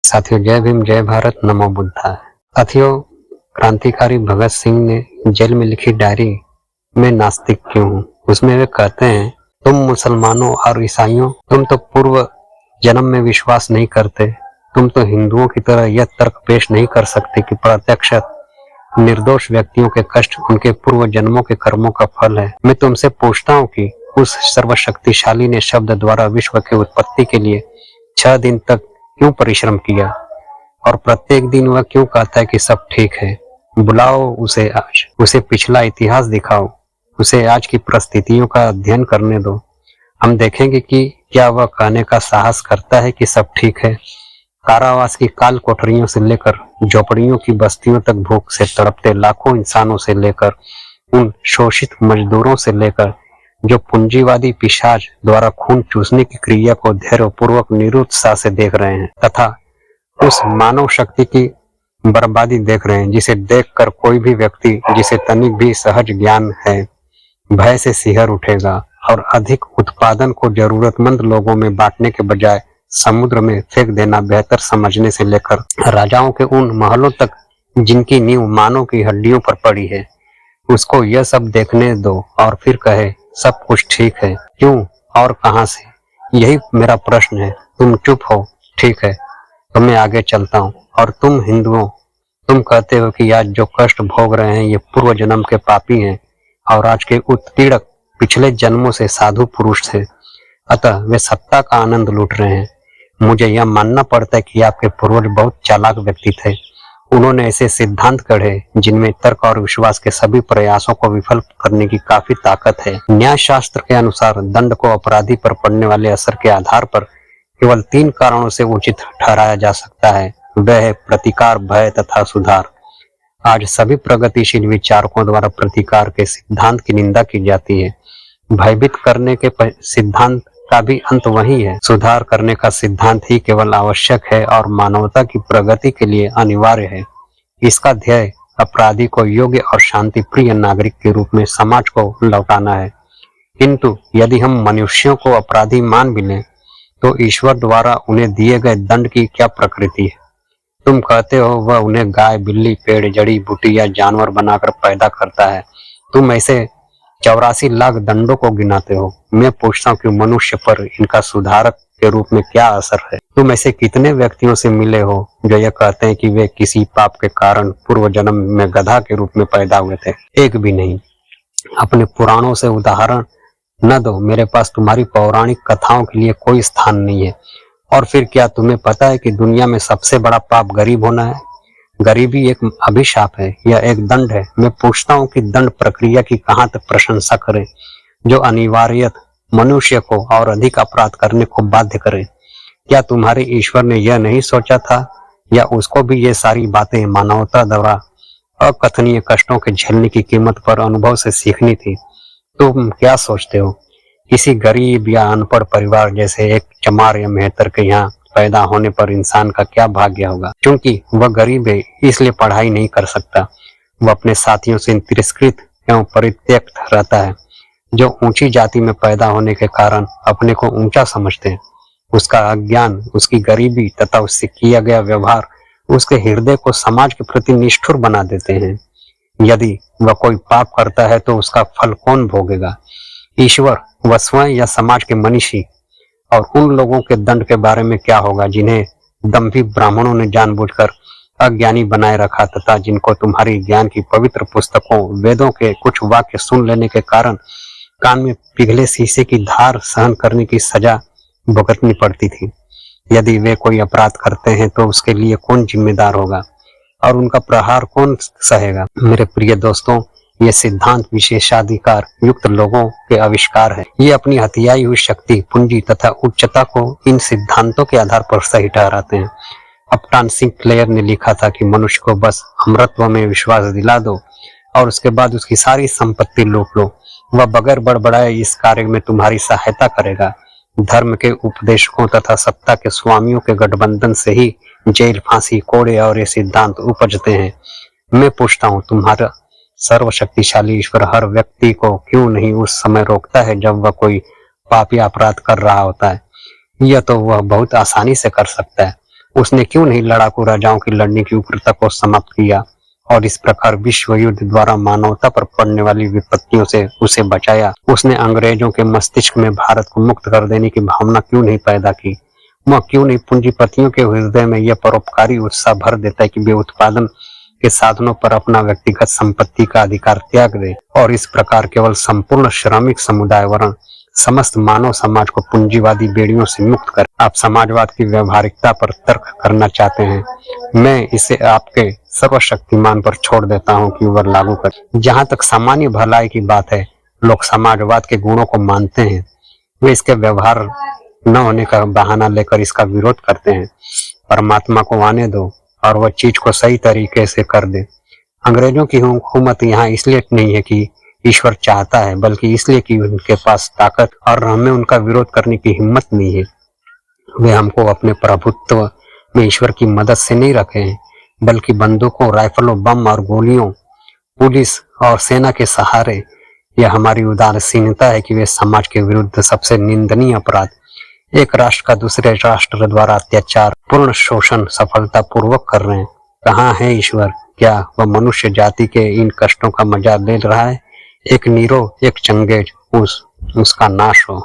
साथियों, जय भीम, जय भारत, नमो बुद्धा। साथियों, क्रांतिकारी भगत सिंह ने जेल में लिखी डायरी में नास्तिक क्यों हूँ, उसमें वे कहते हैं, तुम मुसलमानों और ईसाइयों, तुम तो पूर्व जन्म में विश्वास नहीं करते। तुम तो हिंदुओं की तरह यह तर्क पेश नहीं कर सकते कि प्रत्यक्ष निर्दोष व्यक्तियों के कष्ट उनके पूर्व जन्मों के कर्मों का फल है। मैं तुमसे पूछता हूँ कि उस सर्वशक्तिशाली ने शब्द द्वारा विश्व की उत्पत्ति के लिए 6 दिन तक क्यों परिश्रम किया, और प्रत्येक दिन वह क्यों कहता है कि सब ठीक है। बुलाओ उसे आज, उसे पिछला इतिहास दिखाओ, उसे आज की परिस्थितियों का अध्ययन करने दो। हम देखेंगे कि क्या वह कहने का साहस करता है कि सब ठीक है। कारावास की काल कोठरियों से लेकर झोपड़ियों की बस्तियों तक भूख से तड़पते लाखों इंसानों से लेकर उन शोषित मजदूरों से लेकर जो पूंजीवादी पिशाच द्वारा खून चूसने की क्रिया को धैर्यपूर्वक निरुत्साह से देख रहे हैं, तथा उस मानव शक्ति की बर्बादी देख रहे हैं जिसे देखकर कोई भी व्यक्ति जिसे तनिक भी सहज ज्ञान है भय से सिहर उठेगा और अधिक उत्पादन को जरूरतमंद लोगों में बांटने के बजाय समुद्र में फेंक देना बेहतर समझने से लेकर राजाओं के उन महलों तक जिनकी नींव मानव की हड्डियों पर पड़ी है, उसको यह सब देखने दो और फिर कहे सब कुछ ठीक है। क्यों और कहां से? यही मेरा प्रश्न है। तुम चुप हो, ठीक है, तो मैं आगे चलता हूँ। और तुम हिंदुओं, तुम कहते हो कि आज जो कष्ट भोग रहे हैं ये पूर्व जन्म के पापी हैं और आज के उत्पीड़क पिछले जन्मों से साधु पुरुष थे, अतः वे सत्ता का आनंद लूट रहे हैं। मुझे यह मानना पड़ता है कि आपके पूर्वज बहुत चालाक व्यक्ति थे। उन्होंने ऐसे सिद्धांत गढ़े जिनमें तर्क और विश्वास के सभी प्रयासों को विफल करने की काफी ताकत है। न्याय शास्त्र के अनुसार दंड को अपराधी पर पड़ने वाले असर के आधार पर केवल 3 कारणों से उचित ठहराया जा सकता है। वह है प्रतिकार, भय तथा सुधार। आज सभी प्रगतिशील विचारकों द्वारा प्रतिकार के सिद्धांत की निंदा की जाती है। भयभीत करने के सिद्धांत का भी अंत वही है। सुधार करने का सिद्धांत ही केवल आवश्यक है और मानवता की प्रगति के लिए अनिवार्य है। इसका ध्येय अपराधी को योग्य और शांति प्रिय नागरिक के रूप में समाज को लौटाना है। किंतु यदि हम मनुष्यों को अपराधी मान भी लें तो ईश्वर द्वारा उन्हें दिए गए दंड की क्या प्रकृति है? तुम कहते हो वह उन्हें गाय, बिल्ली, पेड़, जड़ी बूटी या जानवर बनाकर पैदा करता है। तुम ऐसे 84 लाख दंडों को गिनाते हो। मैं पूछता हूँ कि मनुष्य पर इनका सुधारक के रूप में क्या असर है? तुम ऐसे कितने व्यक्तियों से मिले हो जो यह कहते हैं कि वे किसी पाप के कारण पूर्व जन्म में गधा के रूप में पैदा हुए थे? एक भी नहीं। अपने पुराणों से उदाहरण न दो, मेरे पास तुम्हारी पौराणिक कथाओं के लिए कोई स्थान नहीं है। और फिर क्या तुम्हें पता है कि दुनिया में सबसे बड़ा पाप गरीब होना है? गरीबी एक अभिशाप है, यह एक दंड है। मैं पूछता हूँ कि दंड प्रक्रिया की कहाँ तक प्रशंसा करें जो अनिवार्यत मनुष्य को और अधिक अपराध करने को बाध्य करे? क्या तुम्हारे ईश्वर ने यह नहीं सोचा था, या उसको भी ये सारी बातें मानवता द्वारा अकथनीय कष्टों के झेलने की कीमत पर अनुभव से सीखनी थी? तुम क्या सोचते हो? किसी गरीब या अनपढ़ परिवार जैसे एक चमार या मेहतर के यहाँ पैदा होने पर इंसान का क्या भाग्य होगा? क्योंकि वह गरीब है इसलिए पढ़ाई नहीं कर सकता। वह अपने साथियों से तिरस्कृत एवं परित्यक्त रहता है। जो ऊंची जाति में पैदा होने के कारण अपने को ऊंचा समझते हैं, उसका अज्ञान, उसकी गरीबी तथा उससे किया गया व्यवहार उसके हृदय को समाज के प्रति निष्ठुर बना देते हैं। यदि वह कोई पाप करता है तो उसका फल कौन भोगेगा? ईश्वर, वह स्वयं या समाज के मनीषी? और उन लोगों के दंड के बारे में क्या होगा जिन्हें दंभी ब्राह्मणों ने जानबूझकर अज्ञानी बनाए रखा, तथा जिनको तुम्हारी ज्ञान की पवित्र पुस्तकों, वेदों के कुछ वाक्य सुन लेने के कारण कान में पिघले शीशे की धार सहन करने की सजा भुगतनी पड़ती थी? यदि वे कोई अपराध करते हैं तो उसके लिए कौन जिम्मेदार होगा और उनका प्रहार कौन सहेगा? मेरे प्रिय दोस्तों, ये सिद्धांत विशेषाधिकार युक्त लोगों के आविष्कार है। ये अपनी हथियाई हुई शक्ति, पूंजी तथा उच्चता को इन सिद्धांतों के आधार पर सही ठहराते हैं। अपटान सिंक्लेयर ने लिखा था कि मनुष्य को बस अमरत्व में विश्वास दिला दो और उसके बाद उसकी सारी संपत्ति लूट लो, वह बगैर बड़बड़ाए इस कार्य में तुम्हारी सहायता करेगा। धर्म के उपदेशकों तथा सत्ता के स्वामियों के गठबंधन से ही जेल, फांसी, कोड़े और ये सिद्धांत उपजते हैं। मैं पूछता हूँ, तुम्हारा सर्वशक्तिशाली ईश्वर हर व्यक्ति को क्यों नहीं उस समय रोकता है जब वह कोई पाप या अपराध कर रहा होता है, यह तो वह बहुत आसानी से कर सकता है। उसने क्यों नहीं लड़ाकू राजाओं की लड़ने की उग्रता को समाप्त किया और इस प्रकार विश्व युद्ध द्वारा मानवता पर पड़ने वाली विपत्तियों से उसे बचाया। उसने अंग्रेजों के मस्तिष्क में भारत को मुक्त कर देने की भावना क्यों नहीं पैदा की। वह क्यों नहीं पूंजीपतियों के हृदय में यह परोपकारी उत्साह भर देता है कि वे उत्पादन के साधनों पर अपना व्यक्तिगत संपत्ति का अधिकार त्याग दे और इस प्रकार केवल संपूर्ण श्रमिक समुदाय वर्ण समस्त मानव समाज को पूंजीवादी बेड़ियों से मुक्त कर। आप समाजवाद की व्यवहारिकता पर तर्क करना चाहते हैं, मैं इसे आपके सर्वशक्तिमान पर छोड़ देता हूं कि वह लागू कर। जहां तक सामान्य भलाई की बात है, लोग समाजवाद के गुणों को मानते हैं, वे इसके व्यवहार न होने का बहाना लेकर इसका विरोध करते हैं। परमात्मा को आने दो और वह चीज को सही तरीके से कर दे। अंग्रेजों की हुकूमत यहाँ इसलिए नहीं है कि ईश्वर चाहता है, बल्कि इसलिए कि उनके पास ताकत और हमें उनका विरोध करने की हिम्मत नहीं है। वे हमको अपने प्रभुत्व में ईश्वर की मदद से नहीं रखे हैं, बल्कि बंदूकों, राइफलों, बम और गोलियों, पुलिस और सेना के सहारे। यह हमारी उदासीनता है कि वे समाज के विरुद्ध सबसे निंदनीय अपराध, एक राष्ट्र का दूसरे राष्ट्र द्वारा अत्याचार, पूर्ण शोषण सफलता पूर्वक कर रहे हैं। कहाँ है ईश्वर? क्या वह मनुष्य जाति के इन कष्टों का मजा ले रहा है? एक नीरो, एक चंगेज, उसका नाश हो।